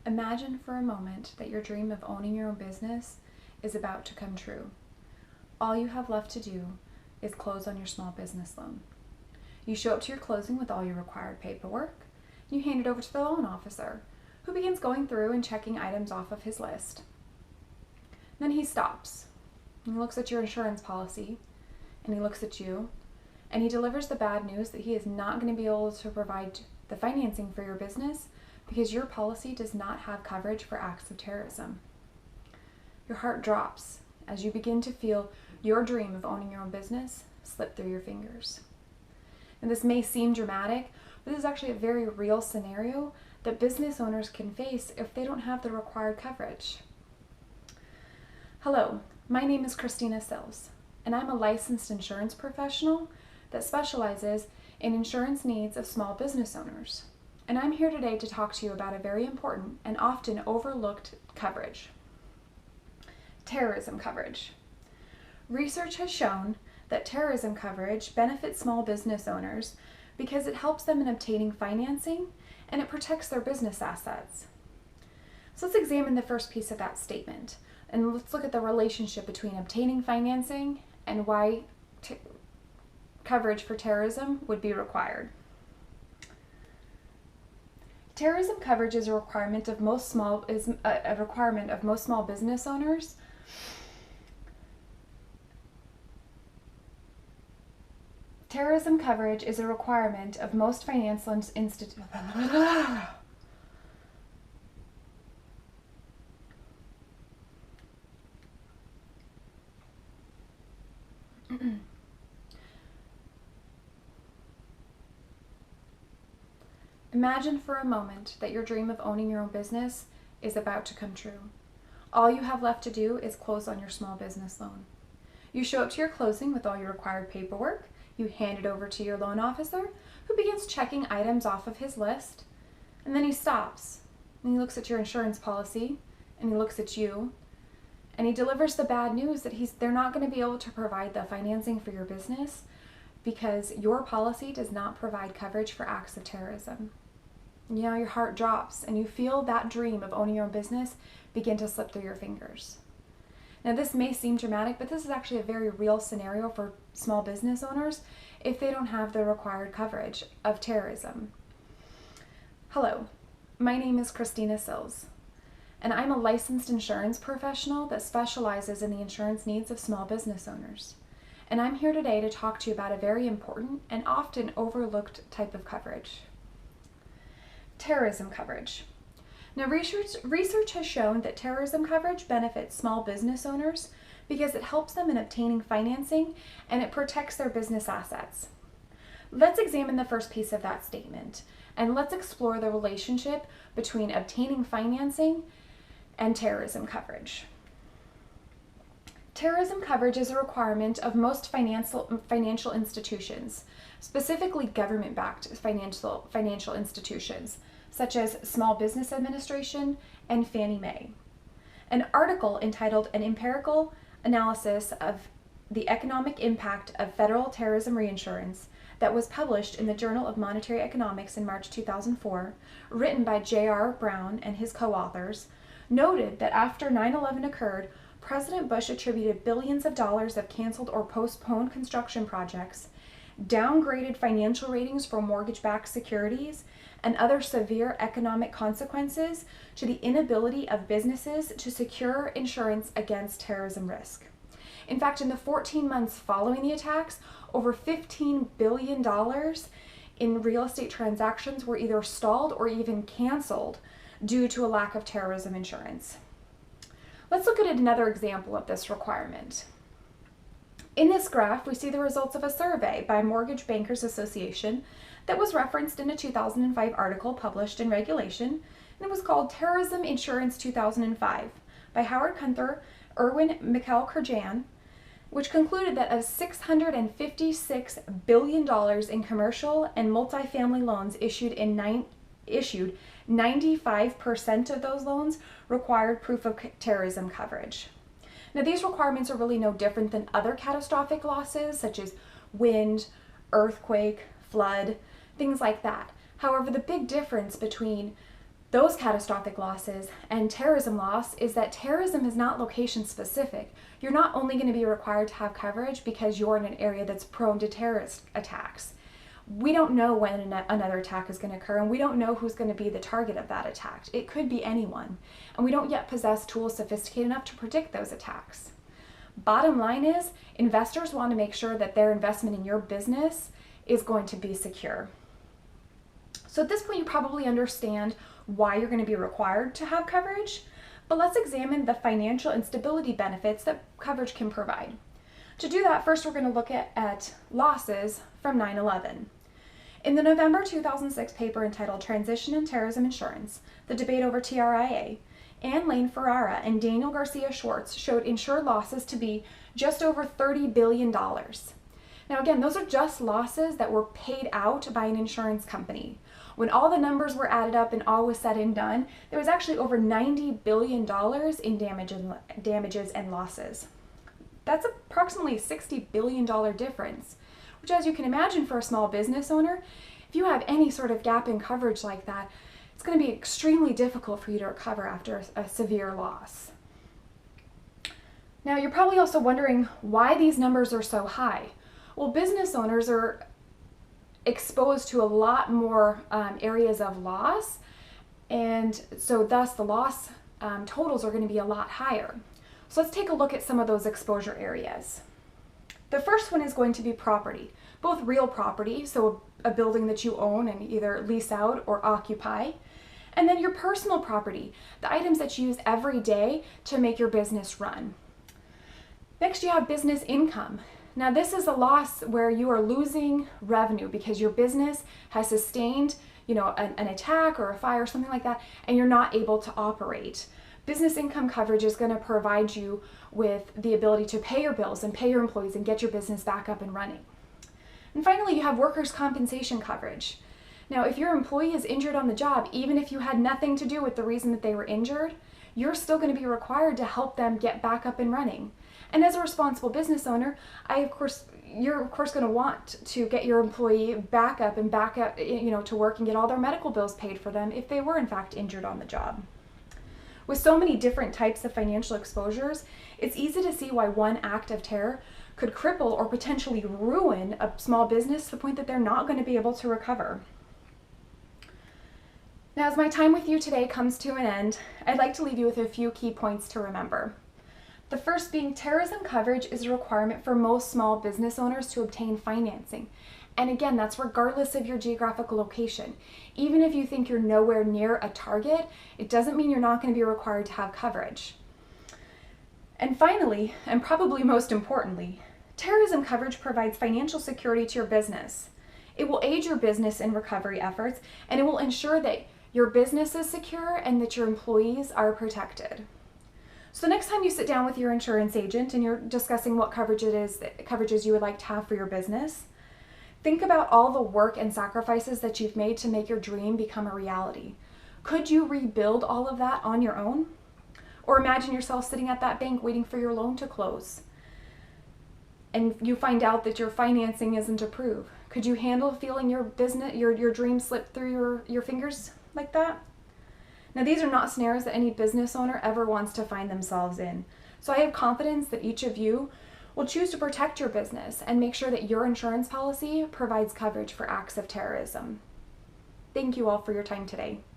Imagine for a moment that your dream of owning your own business is about to come true. All you have left to do is close on your small business loan. You show up to your closing with all your required paperwork. You hand it over to the loan officer, who begins going through and checking items off of his list. Then he stops. He looks at your insurance policy, and he looks at you, and he delivers the bad news that he is not going to be able to provide the financing for your business because your policy does not have coverage for acts of terrorism. Your heart drops as you begin to feel your dream of owning your own business slip through your fingers. And this may seem dramatic, but this is actually a very real scenario that business owners can face if they don't have the required coverage. Hello, my name is Christina Sills, and I'm a licensed insurance professional that specializes in insurance needs of small business owners. And I'm here today to talk to you about a very important and often overlooked coverage: terrorism coverage. Research has shown that terrorism coverage benefits small business owners because it helps them in obtaining financing and it protects their business assets. So let's examine the first piece of that statement, and let's look at the relationship between obtaining financing and why coverage for terrorism would be required. Terrorism coverage is a requirement of most small business owners. Terrorism coverage is a requirement of most financial institutions. Imagine for a moment that your dream of owning your own business is about to come true. All you have left to do is close on your small business loan. You show up to your closing with all your required paperwork. You hand it over to your loan officer, who begins checking items off of his list. And then he stops, and he looks at your insurance policy, and he looks at you, and he delivers the bad news that they're not going to be able to provide the financing for your business because your policy does not provide coverage for acts of terrorism. You know, your heart drops, and you feel that dream of owning your own business begin to slip through your fingers. Now, this may seem dramatic, but this is actually a very real scenario for small business owners if they don't have the required coverage of terrorism. Hello, my name is Christina Sills, and I'm a licensed insurance professional that specializes in the insurance needs of small business owners. And I'm here today to talk to you about a very important and often overlooked type of coverage: terrorism coverage. Now, research has shown that terrorism coverage benefits small business owners because it helps them in obtaining financing and it protects their business assets. Let's examine the first piece of that statement, and let's explore the relationship between obtaining financing and terrorism coverage. Terrorism coverage is a requirement of most financial institutions, specifically government-backed financial institutions, such as Small Business Administration and Fannie Mae. An article entitled "An Empirical Analysis of the Economic Impact of Federal Terrorism Reinsurance" that was published in the Journal of Monetary Economics in March 2004, written by J.R. Brown and his co-authors, noted that after 9/11 occurred, President Bush attributed billions of dollars of canceled or postponed construction projects, downgraded financial ratings for mortgage-backed securities, and other severe economic consequences to the inability of businesses to secure insurance against terrorism risk. In fact, in the 14 months following the attacks, over $15 billion in real estate transactions were either stalled or even canceled due to a lack of terrorism insurance. Let's look at another example of this requirement. In this graph, we see the results of a survey by Mortgage Bankers Association that was referenced in a 2005 article published in Regulation, and it was called "Terrorism Insurance 2005" by Howard Kunther, Erwin Mikhail-Kurjan, which concluded that of $656 billion in commercial and multifamily loans issued, 95% of those loans required proof of terrorism coverage. Now, these requirements are really no different than other catastrophic losses, such as wind, earthquake, flood, things like that. However, the big difference between those catastrophic losses. And terrorism loss is that terrorism is not location specific. You're not only going to be required to have coverage because you're in an area that's prone to terrorist attacks. We don't know when another attack is going to occur, and we don't know who's going to be the target of that attack. It could be anyone, and we don't yet possess tools sophisticated enough to predict those attacks. Bottom line is, investors want to make sure that their investment in your business is going to be secure. So at this point, you probably understand why you're going to be required to have coverage, but let's examine the financial instability benefits that coverage can provide. To do that, first we're going to look at losses from 9/11. In the November 2006 paper entitled Transition in Terrorism Insurance, the debate over TRIA, Ann Lane Ferrara and Daniel Garcia Schwartz showed insured losses to be just over $30 billion. Now again, those are just losses that were paid out by an insurance company. When all the numbers were added up and all was said and done, there was actually over $90 billion in damages and losses. That's approximately a $60 billion difference, which, as you can imagine, for a small business owner, if you have any sort of gap in coverage like that, it's going to be extremely difficult for you to recover after a severe loss. Now, you're probably also wondering why these numbers are so high. Well, business owners are exposed to a lot more areas of loss, and so thus the loss totals are going to be a lot higher. So let's take a look at some of those exposure areas. The first one is going to be property, both real property, so a building that you own and either lease out or occupy, and then your personal property, the items that you use every day to make your business run. Next, you have business income. Now, this is a loss where you are losing revenue because your business has sustained, an attack or a fire or something like that, and you're not able to operate. Business income coverage is going to provide you with the ability to pay your bills and pay your employees and get your business back up and running. And finally, you have workers' compensation coverage. Now, if your employee is injured on the job, even if you had nothing to do with the reason that they were injured, you're still going to be required to help them get back up and running. And as a responsible business owner, you're of course going to want to get your employee back up to work and get all their medical bills paid for them if they were in fact injured on the job. With so many different types of financial exposures, it's easy to see why one act of terror could cripple or potentially ruin a small business to the point that they're not going to be able to recover. Now, as my time with you today comes to an end, I'd like to leave you with a few key points to remember. The first being, terrorism coverage is a requirement for most small business owners to obtain financing. And again, that's regardless of your geographical location. Even if you think you're nowhere near a target, it doesn't mean you're not going to be required to have coverage. And finally, and probably most importantly, terrorism coverage provides financial security to your business. It will aid your business in recovery efforts, and it will ensure that your business is secure and that your employees are protected. So next time you sit down with your insurance agent and you're discussing what coverages you would like to have for your business, think about all the work and sacrifices that you've made to make your dream become a reality. Could you rebuild all of that on your own? Or imagine yourself sitting at that bank waiting for your loan to close, and you find out that your financing isn't approved. Could you handle feeling your dream slip through your fingers like that? Now, these are not scenarios that any business owner ever wants to find themselves in. So I have confidence that each of you will choose to protect your business and make sure that your insurance policy provides coverage for acts of terrorism. Thank you all for your time today.